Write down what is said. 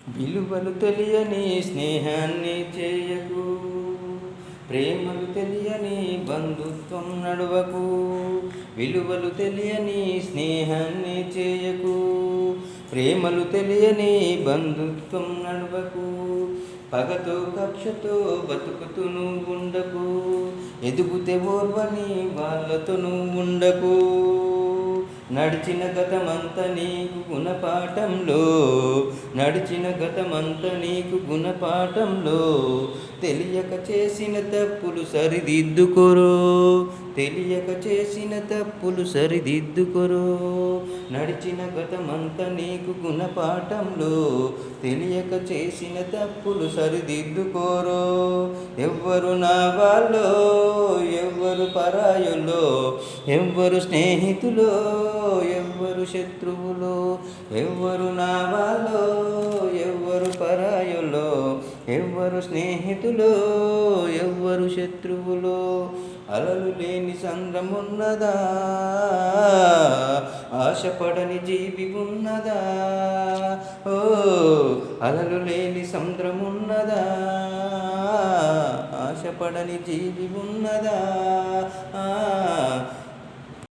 విలువలు తెలియని స్నేహాన్ని చేయకు, ప్రేమలు తెలియని బంధుత్వం నడవకు. విలువలు తెలియని స్నేహాన్ని చేయకు, ప్రేమలు తెలియని బంధుత్వం నడవకు. పగతో కక్షతో బతుకుతూ నువ్వు ఉండకు, ఎదుగుతే ఓర్వని వాళ్ళతో నువ్వు ఉండకు. నడిచిన గతమంత నీకు గుణపాఠంలో, నడిచిన గతమంత నీకు గుణపాఠంలో. తెలియక చేసిన తప్పులు సరిదిద్దుకోరో, తెలియక చేసిన తప్పులు సరిదిద్దుకోరో. నడిచిన గతమంత నీకు గుణపాఠంలో, తెలియక చేసిన తప్పులు సరిదిద్దుకోరో. ఎవ్వరు నా వాళ్ళో, ఎవ్వరు పరాయులో, ఎవ్వరు స్నేహితులో, ఎవ్వరు శత్రువులో. ఎవ్వరు నా వాళ్ళో, ఎవ్వరు పరాయులో, ఎవ్వరు స్నేహితులో, ఎవ్వరు శత్రువులో. అలలు లేని సంద్రమున్నదా, ఆశపడని జీవి ఉన్నదా? ఓ, అలలు లేని సముద్రమున్నదా, ఆశపడని జీవి ఉన్నదా?